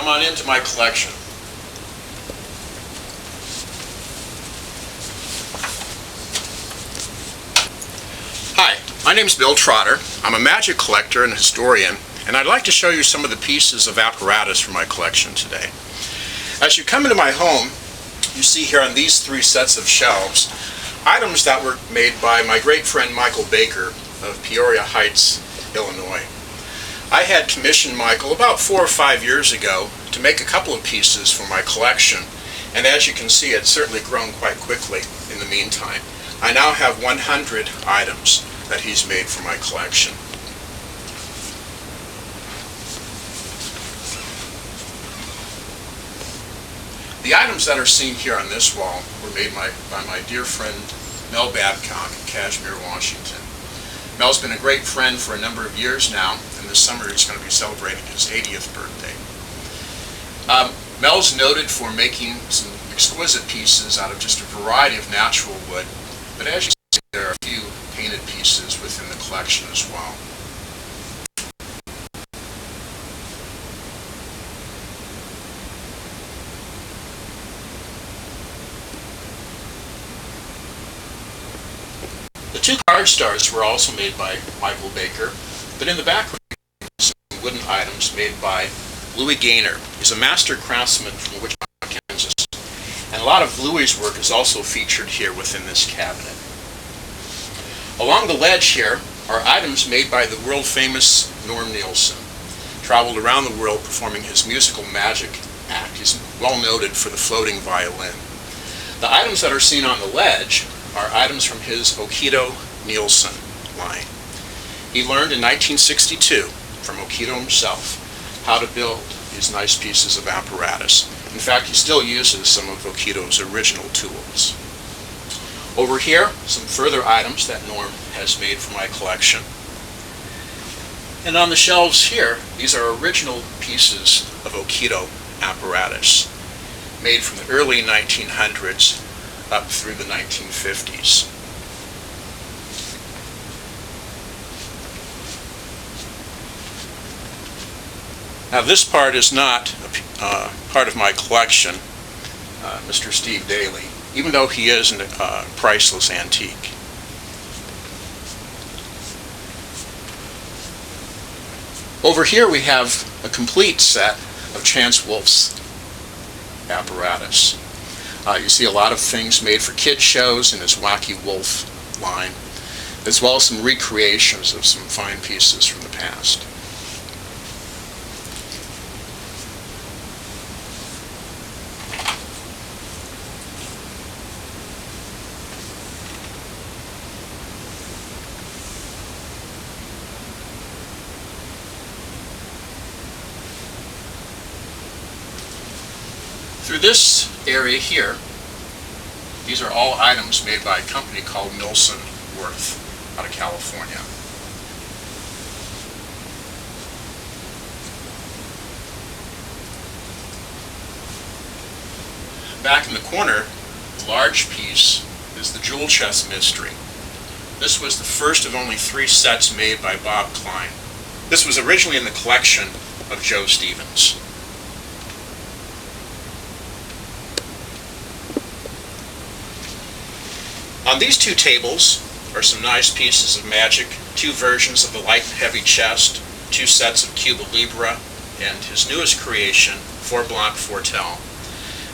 Come on into my collection. Hi, my name is Bill Trotter. I'm a magic collector and historian, and I'd like to show you some of the pieces of apparatus from my collection today. As you come into my home, you see here on these three sets of shelves items that were made by my great friend Michael Baker of Peoria Heights, Illinois. I had commissioned Michael about 4 or 5 years ago to make a couple of pieces for my collection, and as you can see, it's certainly grown quite quickly in the meantime. I now have 100 items that he's made for my collection. The items that are seen here on this wall were made by my dear friend Mel Babcock in Kashmir, Washington. Mel's been a great friend for a number of years now, and this summer he's going to be celebrating his 80th birthday. Mel's noted for making some exquisite pieces out of just a variety of natural wood, but as you see, there are a few painted pieces within the collection as well. The two card stars were also made by Michael Baker, but in the background, some wooden items made by Louis Gaynor. He's a master craftsman from Wichita, Kansas, and a lot of Louis's work is also featured here within this cabinet. Along the ledge here are items made by the world-famous Norm Nielsen. Traveled around the world performing his musical magic act. He's well noted for the floating violin. The items that are seen on the ledge are items from his Okito Nielsen line. He learned in 1962 from Okito himself how to build these nice pieces of apparatus. In fact, he still uses some of Okito's original tools. Over here, some further items that Norm has made for my collection. And on the shelves here, these are original pieces of Okito apparatus, made from the early 1900s up through the 1950s. Now this part is not part of my collection, Mr. Steve Daly, even though he is a priceless antique. Over here we have a complete set of Chance Wolf's apparatus. You see a lot of things made for kid shows in his Wacky Wolf line, as well as some recreations of some fine pieces from the past. Through this area here, these are all items made by a company called Milson Worth out of California. Back in the corner, the large piece is the Jewel Chest Mystery. This was the first of only 3 sets made by Bob Klein. This was originally in the collection of Joe Stevens. On these 2 tables are some nice pieces of magic, 2 versions of the light and heavy chest, 2 sets of Cuba Libre, and his newest creation, 4 Blanc Fortel.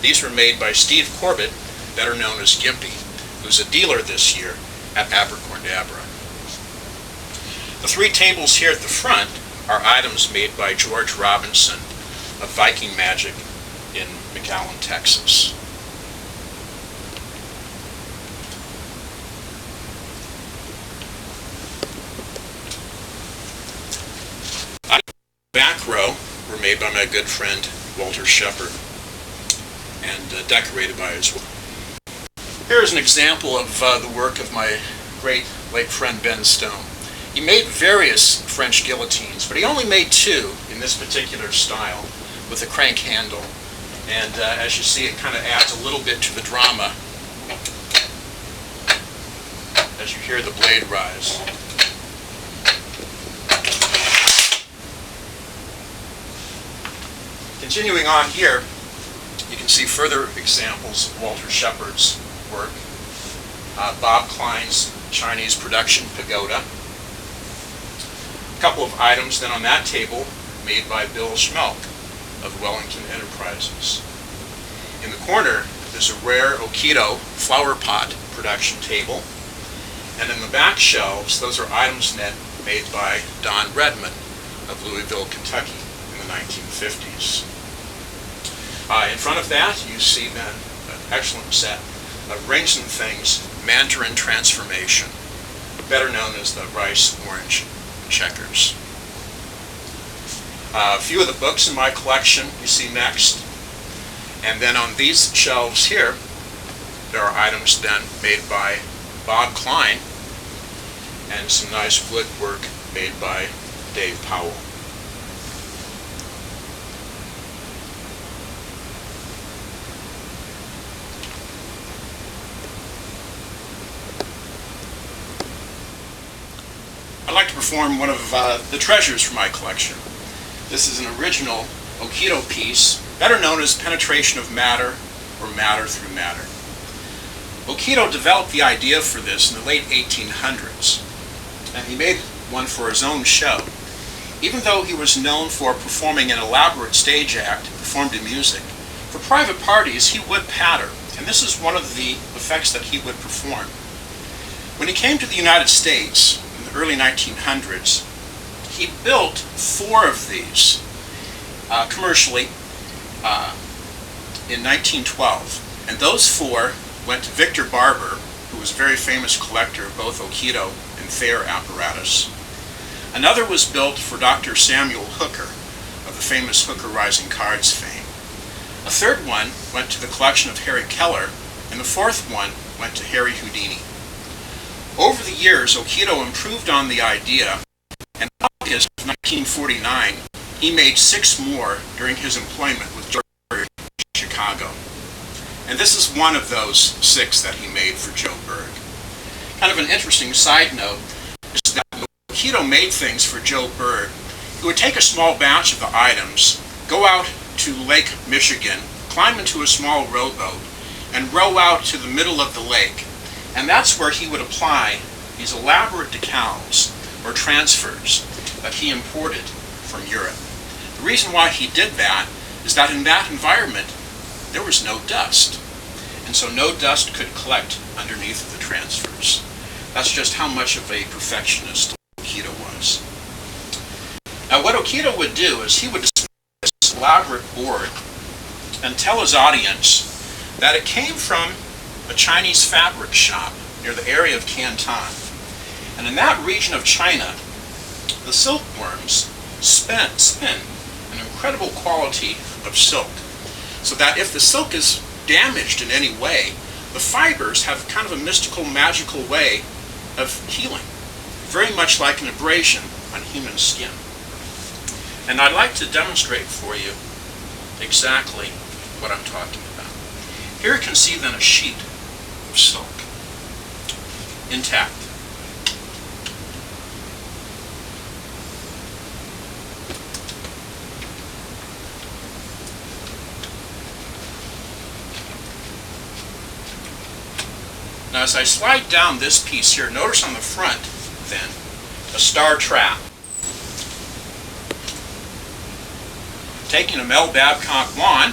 These were made by Steve Corbett, better known as Gimpy, who's a dealer this year at Abercorndabra. The 3 tables here at the front are items made by George Robinson of Viking Magic in McAllen, Texas. Back row were made by my good friend Walter Shepard and decorated by his wife. Here is an example of the work of my great late friend Ben Stone. He made various French guillotines, but he only made 2 in this particular style with a crank handle. And as you see, it kind of adds a little bit to the drama as you hear the blade rise. Continuing on here, you can see further examples of Walter Shepard's work. Bob Klein's Chinese production pagoda. A couple of items then on that table made by Bill Schmelk of Wellington Enterprises. In the corner, there's a rare Okido flower pot production table. And in the back shelves, those are items made by Don Redman of Louisville, Kentucky in the 1950s. In front of that, you see then an excellent set of Rings and Things Mandarin Transformation, better known as the Rice Orange Checkers. A few of the books in my collection you see next. And then on these shelves here, there are items then made by Bob Klein and some nice woodwork made by Dave Powell. I'd like to perform one of the treasures from my collection. This is an original Okido piece, better known as Penetration of Matter or Matter Through Matter. Okido developed the idea for this in the late 1800s, and he made one for his own show. Even though he was known for performing an elaborate stage act performed in music, for private parties he would patter, and this is one of the effects that he would perform. When he came to the United States in the early 1900s, he built 4 of these commercially in 1912, and those 4 went to Victor Barber, who was a very famous collector of both Okido and Thayer apparatus. Another was built for Dr. Samuel Hooker of the famous Hooker Rising Cards fame. A third one went to the collection of Harry Keller, and the 4th one went to Harry Houdini. Over the years, Okido improved on the idea, and in August of 1949, he made 6 more during his employment with Joe Berg in Chicago. And this is one of those 6 that he made for Joe Berg. Kind of an interesting side note is that when Okido made things for Joe Berg, he would take a small batch of the items, go out to Lake Michigan, climb into a small rowboat, and row out to the middle of the lake. And that's where he would apply these elaborate decals or transfers that he imported from Europe. The reason why he did that is that in that environment there was no dust, and so no dust could collect underneath the transfers. That's just how much of a perfectionist Okido was. Now what Okido would do is he would display this elaborate board and tell his audience that it came from a Chinese fabric shop near the area of Canton. And in that region of China, the silkworms spin an incredible quality of silk, so that if the silk is damaged in any way, the fibers have kind of a mystical, magical way of healing, very much like an abrasion on human skin. And I'd like to demonstrate for you exactly what I'm talking about. Here you can see then a sheet of silk, intact. Now as I slide down this piece here, notice on the front then a star trap. Taking a Mel Babcock wand,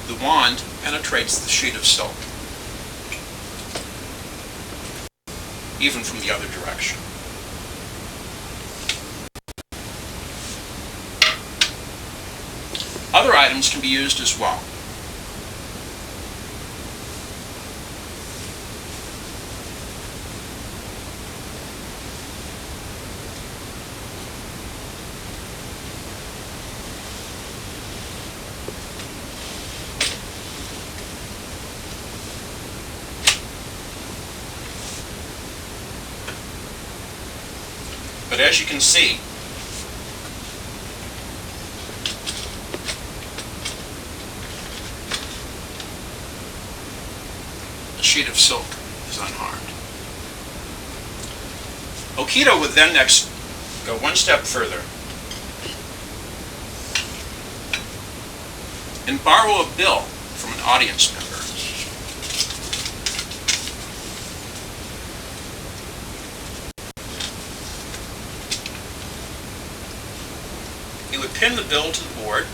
the wand penetrates the sheet of silk, even from the other direction. Other items can be used as well. But as you can see, the sheet of silk is unharmed. Okito would then next go one step further and borrow a bill from an audience member. He would pin the bill to the board,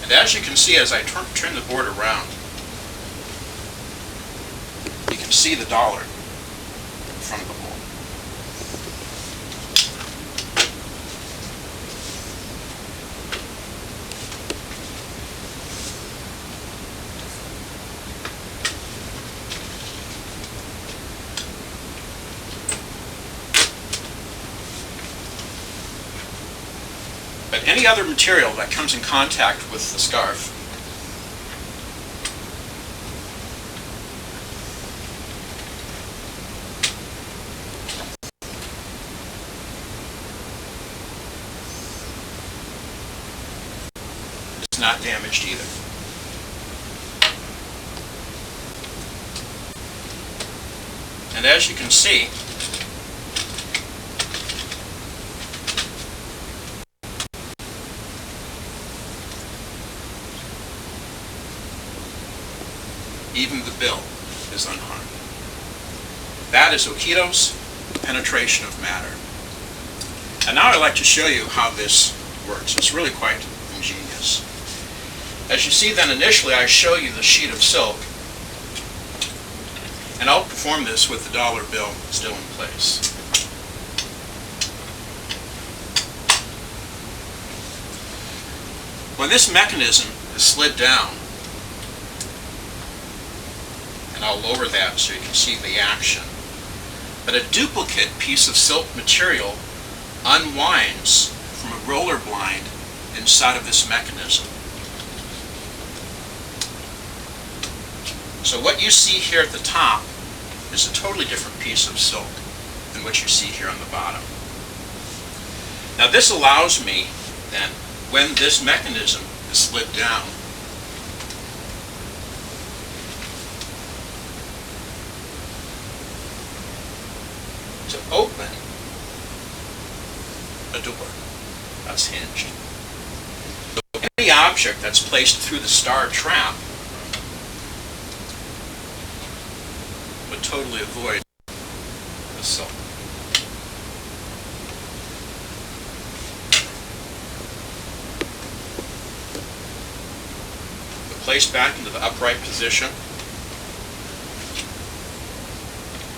and as you can see, as I turn the board around, you can see the dollar in front of the hole. But any other material that comes in contact with the scarf is not damaged either. And as you can see, even the bill is unharmed. That is Okito's penetration of matter. And now I'd like to show you how this works. It's really quite ingenious. As you see then, initially I show you the sheet of silk, and I'll perform this with the dollar bill still in place. When this mechanism is slid down, and I'll lower that so you can see the action, but a duplicate piece of silk material unwinds from a roller blind inside of this mechanism. So what you see here at the top is a totally different piece of silk than what you see here on the bottom. Now this allows me then, when this mechanism is slid down, to open a door that's hinged. So any object that's placed through the star trap would totally avoid the silk. But placed back into the upright position,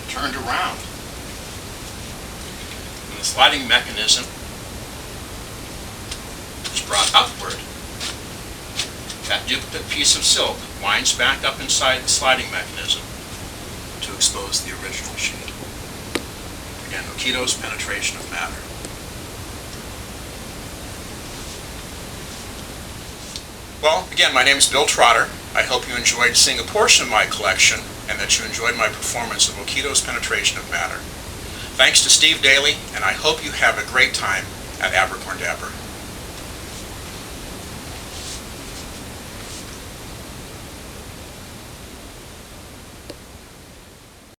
turned around. The sliding mechanism is brought upward. That duplicate piece of silk winds back up inside the sliding mechanism to expose the original sheet. Again, Okito's penetration of matter. Well, again, my name is Bill Trotter. I hope you enjoyed seeing a portion of my collection and that you enjoyed my performance of Okito's penetration of matter. Thanks to Steve Daly, and I hope you have a great time at Abercorn Dapper.